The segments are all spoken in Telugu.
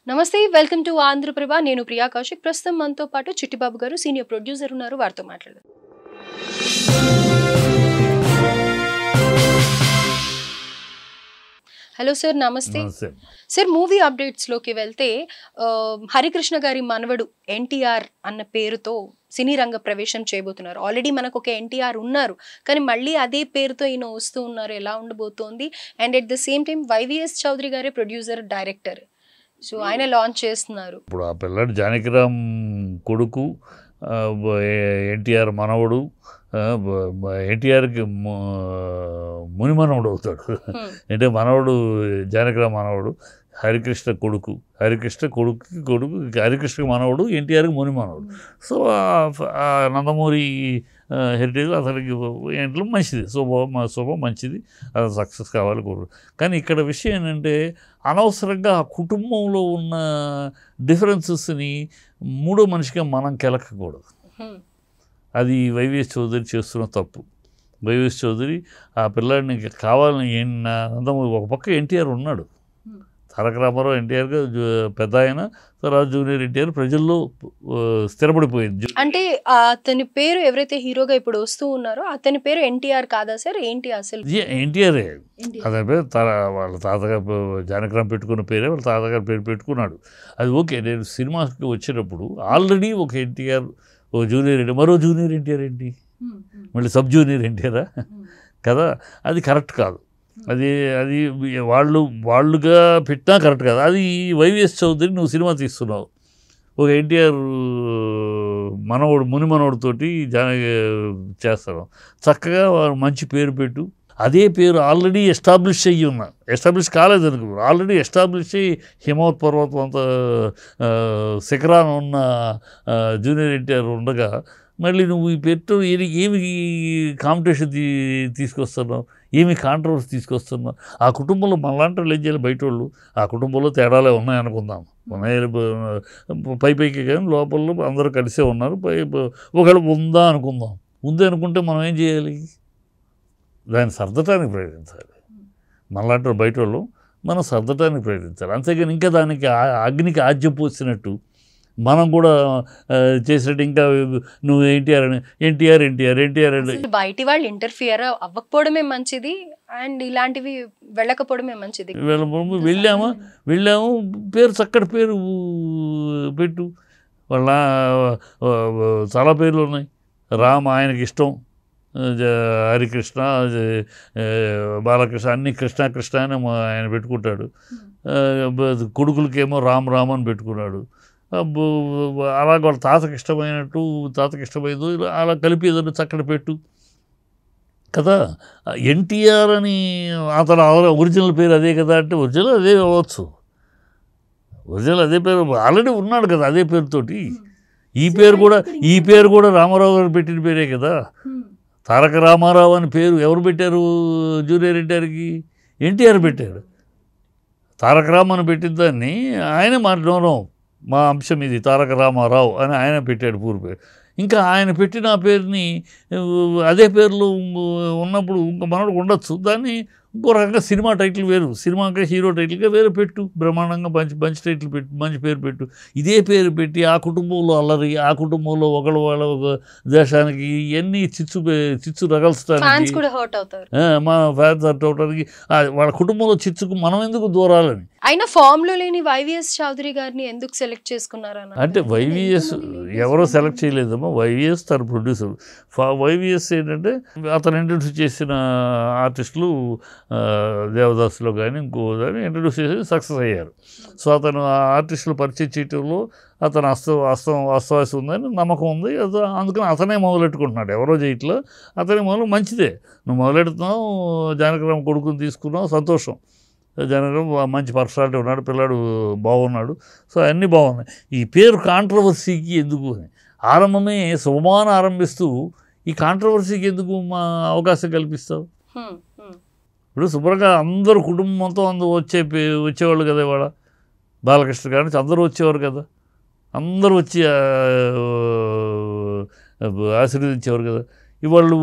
నమస్తే, వెల్కమ్ టు ఆంధ్రప్రభ. నేను ప్రియా కౌశిక్. ప్రస్తుతం మనతో పాటు చిట్టిబాబు గారు సీనియర్ ప్రొడ్యూసర్ ఉన్నారు. వారితో మాట్లాడదాం. హలో సార్, నమస్తే సార్. మూవీ అప్డేట్స్లోకి వెళ్తే హరికృష్ణ గారి మనవడు ఎన్టీఆర్ అన్న పేరుతో సినీ రంగ ప్రవేశం చేయబోతున్నారు. ఆల్రెడీ మనకు ఒక ఎన్టీఆర్ ఉన్నారు, కానీ మళ్ళీ అదే పేరుతో ఈయన వస్తూ ఉన్నారు. ఎలా ఉండబోతోంది? And at the same time YVS Chowdary గారే ప్రొడ్యూసర్, డైరెక్టర్. సో ఆయన లాంచ్ చేస్తున్నారు. ఇప్పుడు ఆ పిల్లాడు జానకిరామ్ కొడుకు, ఎన్టీఆర్ మనవడు, ఎన్టీఆర్కి మునిమనవుడు అవుతాడు. అంటే మనవడు జానకిరామ్ మనవడు, హరికృష్ణ కొడుకు, హరికృష్ణ హరికృష్ణ మనవడు, ఎన్టీఆర్కి మునిమనవుడు. సో ఆ నందమూరి హెరిటేజ్ అతనికి ఇంట్లో మంచిది, శుభం మంచిది, అది సక్సెస్ కావాలి కోరు. కానీ ఇక్కడ విషయం ఏంటంటే అనవసరంగా ఆ కుటుంబంలో ఉన్న డిఫరెన్సెస్ని మూడో మనిషిగా మనం కెలకకూడదు. అది వైవిఎస్ చౌదరి చేస్తున్న తప్పు. వైవిఎస్ చౌదరి ఆ పిల్లాడిని కావాలని నందమూరి ఒక పక్క ఎన్టీఆర్ ఉన్నాడు, తారక రామారావు ఎన్టీఆర్గా పెద్ద ఆయన, తర్వాత జూనియర్ ఎన్టీఆర్ ప్రజల్లో స్థిరపడిపోయింది. అంటే అతని పేరు ఎవరైతే హీరోగా ఇప్పుడు వస్తూ ఉన్నారో అతని పేరు ఎన్టీఆర్ కాదా సార్? ఏంటి అసలు? ఎన్టీఆర్ఏ అతని పేరు. వాళ్ళ తాతగారు జానకిరామ్ పెట్టుకున్న పేరే వాళ్ళ తాతగారు పేరు పెట్టుకున్నాడు. అది ఓకే. నేను సినిమాకి వచ్చినప్పుడు ఆల్రెడీ ఒక ఎన్టీఆర్, ఓ జూనియర్ ఎన్టీఆర్, మరో జూనియర్ ఎన్టీఆర్ ఏంటి, మళ్ళీ సబ్ జూనియర్ ఎన్టీఆరా కదా? అది కరెక్ట్ కాదు. అది వాళ్ళుగా పెట్టినా కరెక్ట్ కాదు. అది వైవిఎస్ చౌదరి నువ్వు సినిమా తీస్తున్నావు, ఒక ఎన్టీఆర్ మనవడు ముని మనవడితోటి చేస్తాను, చక్కగా మంచి పేరు పెట్టు. అదే పేరు ఆల్రెడీ ఎస్టాబ్లిష్ అయ్యి ఉన్నా, ఎస్టాబ్లిష్ కాలేదు అనుకో, ఆల్రెడీ ఎస్టాబ్లిష్ అయ్యి హిమవత్ పర్వతం అంత శిఖరాన ఉన్న జూనియర్ ఎన్టీఆర్ ఉండగా మళ్ళీ నువ్వు ఈ పెట్టు ఏమి కాంపిటీషన్ తీసుకొస్తున్నావు, ఏమి కాంట్రవర్సీ తీసుకొస్తున్నావు? ఆ కుటుంబంలో మనలాంటి వాళ్ళు ఏం చేయాలి? బయట వాళ్ళు ఆ కుటుంబంలో తేడాలే ఉన్నాయనుకుందాం, పైకి కానీ లోపల అందరూ కలిసే ఉన్నారు. ఒకవేళ ఉందా అనుకుందాం, ఉంది అనుకుంటే మనం ఏం చేయాలి? దాన్ని సర్దటానికి ప్రయత్నించాలి. మనలాంటి బయట వాళ్ళు మనం సర్దటానికి ప్రయత్నించాలి. అంతేగాని ఇంకా దానికి అగ్నికి ఆజ్యం పోసినట్టు మనం కూడా చేసినట్టు ఇంకా నువ్వు ఎన్టీఆర్ అంటే బయటి వాళ్ళు ఇంటర్ఫియర్ అవ్వకపోవడమే మంచిది, అండ్ ఇలాంటివి వెళ్ళకపోవడమే మంచిది. వెళ్ళాము పేరు చక్కటి పేరు పెట్టు. వాళ్ళ చాలా పేర్లు ఉన్నాయి. రామ్ ఆయనకి ఇష్టం, హరికృష్ణ, బాలకృష్ణ, అన్ని కృష్ణ అని ఆయన పెట్టుకుంటాడు. కొడుకులకేమో రామ్ అని పెట్టుకున్నాడు. అలా వాళ్ళ తాతకి ఇష్టమైనట్టు, తాతకి ఇష్టమైందో అలా కలిపి ఏదైనా చక్కటి పెట్టు కదా. ఎన్టీఆర్ అని అతను ఒరిజినల్ పేరు అదే కదా అంటే ఒరిజినల్ అదే అవ్వచ్చు, ఒరిజినల్ అదే పేరు ఆల్రెడీ ఉన్నాడు కదా అదే పేరుతోటి. ఈ పేరు కూడా రామారావు గారు పెట్టిన పేరే కదా. తారక రామారావు అని పేరు ఎవరు పెట్టారు? జూనియర్ ఎన్టీఆర్కి ఎన్టీఆర్ పెట్టాడు. తారక రామ్ అని పెట్టిన దాన్ని ఆయనే మాట్లాడడం, మా అంశం ఇది తారక రామారావు అని ఆయన పెట్టాడు పూర్వ పేరు. ఇంకా ఆయన పెట్టిన ఆ పేరుని అదే పేర్లు ఉన్నప్పుడు ఇంకా మనకు ఉండొచ్చు. దాన్ని ఇంకో రకంగా సినిమా టైటిల్ వేరు, సినిమాకి హీరో టైటిల్గా వేరే పెట్టు, బ్రహ్మాండంగా మంచి టైటిల్ పెట్టు, మంచి పేరు పెట్టు. ఇదే పేరు పెట్టి ఆ కుటుంబంలో అల్లరి, ఆ కుటుంబంలో వాళ్ళ దేశానికి ఇవన్నీ చిచ్చు రగల్చడానికి, మా ఫ్యాన్స్ హర్ట్ అవడానికి, వాళ్ళ కుటుంబంలో చిచ్చుకు మనం ఎందుకు దూరాలని. అయినా ఫామ్ లో లేని వైవిఎస్ చౌదరి గారిని ఎందుకు సెలెక్ట్ చేసుకున్నారని అంటే వైవిఎస్ ఎవరో సెలెక్ట్ చేయలేదమ్మా, వైవిఎస్ తన ప్రొడ్యూసర్. వైవిఎస్ ఏంటంటే అతను ఇంట్రడ్యూస్ చేసిన ఆర్టిస్టులు దేవదాసులో కానీ ఇంకో కానీ ఇంట్రడ్యూస్ చేసి సక్సెస్ అయ్యారు. సో అతను ఆ ఆర్టిస్టులు పరిచయం చేయటంలో అతను వాస్తవాసి ఉందని నమ్మకం ఉంది. అందుకని అతనే మొదలెట్టుకుంటున్నాడు, ఎవరో చేయట్లా, అతనే మంచిదే. నువ్వు మొదలెడుతున్నావు, జానకిరామ్ కొడుకుని తీసుకున్నావు, సంతోషం. జనగం మంచి పర్సనాలిటీ ఉన్నాడు, పిల్లాడు బాగున్నాడు. సో అన్నీ బాగున్నాయి. ఈ పేరు కాంట్రవర్సీకి ఎందుకు అని ఆరంభమే శుభమాన ఆరంభిస్తూ ఈ కాంట్రవర్సీకి ఎందుకు అవకాశం కల్పిస్తావు? ఇప్పుడు శుభ్రంగా అందరూ కుటుంబంతో వచ్చేవాళ్ళు కదా. ఇవాళ బాలకృష్ణ గారి అందరూ వచ్చేవారు కదా, అందరూ వచ్చి ఆశీర్వదించేవారు కదా. ఇవాళ్ళు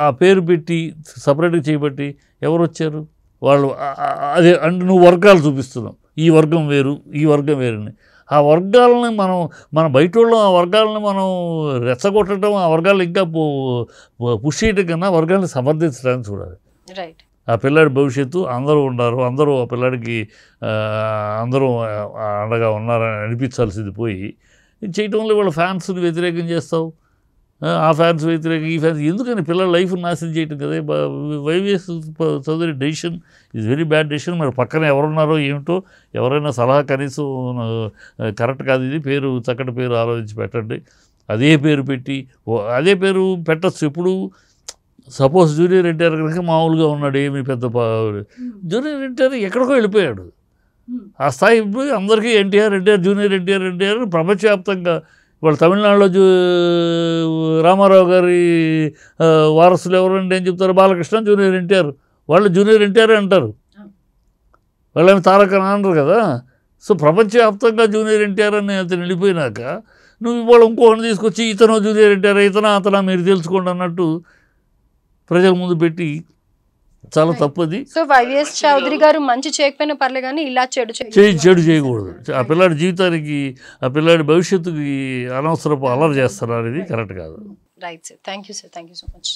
ఆ పేరు పెట్టి సపరేట్గా చేయబట్టి ఎవరు వచ్చారు? వాళ్ళు అదే అంటే నువ్వు వర్గాలు చూపిస్తున్నావు. ఈ వర్గం వేరు ఈ వర్గం వేరని. ఆ వర్గాలని మన బయట వాళ్ళం ఆ వర్గాలని మనం రెచ్చగొట్టడం, ఆ వర్గాలను ఇంకా పుష్ చేయడం కన్నా వర్గాలను సమర్థించడానికి చూడాలి. రైట్. ఆ పిల్లాడి భవిష్యత్తు అందరూ ఉన్నారు, అందరూ ఆ పిల్లాడికి అందరూ అండగా ఉన్నారని అనిపించాల్సింది పోయి చేయటంలో వాళ్ళ ఫ్యాన్స్ని వ్యతిరేకం చేస్తావు. ఆ ఫ్యాన్స్ వ్యతిరేకం, ఈ ఫ్యాన్స్ ఎందుకని పిల్లల లైఫ్ నాశనం చేయటం కదా. YVS Chowdary decision is very bad decision. మరి పక్కన ఎవరున్నారో ఏమిటో ఎవరైనా సలహా కనీసం కరెక్ట్ కాదు, ఇది పేరు చక్కటి పేరు ఆలోచించి పెట్టండి. అదే పేరు పెట్టి అదే పేరు పెట్టచ్చు. ఎప్పుడు సపోజ్ జూనియర్ ఎన్టీఆర్ కనుక మామూలుగా ఉన్నాడు, ఏమి పెద్ద జూనియర్ ఎన్టీఆర్ ఎక్కడికో వెళ్ళిపోయాడు. ఆ స్థాయి ఇప్పుడు అందరికీ ఎన్టీఆర్ జూనియర్ ఎన్టీఆర్ ప్రపంచవ్యాప్తంగా. వాళ్ళు తమిళనాడులో రామారావు గారి వారసులు ఎవరంటే ఏం చెప్తారు, బాలకృష్ణ జూనియర్ ఎన్టీఆర్, వాళ్ళు జూనియర్ ఎన్టీఆర్ అంటారు, వాళ్ళేమి తారక అనరు కదా. సో ప్రపంచవ్యాప్తంగా జూనియర్ ఎన్టీఆర్ అని అతను వెళ్ళిపోయినాక నువ్వు ఇవాళ ఇంకోటి తీసుకొచ్చి ఇతను జూనియర్ ఎన్టీఆర్ అతనా మీరు తెలుసుకోండి అన్నట్టు ప్రజల ముందు పెట్టి చాలా తప్పది. సో వైవిఎస్ చౌదరి గారు మంచి చేయకపోయినా పర్లే కానీ ఇలా చెడు చేయకూడదు. ఆ పిల్లాడి జీవితానికి, ఆ పిల్లాడి భవిష్యత్తుకి అనవసరపు అలర్ చేస్తున్నారు, ఇది కరెక్ట్ కాదు. Right sir, thank you so much.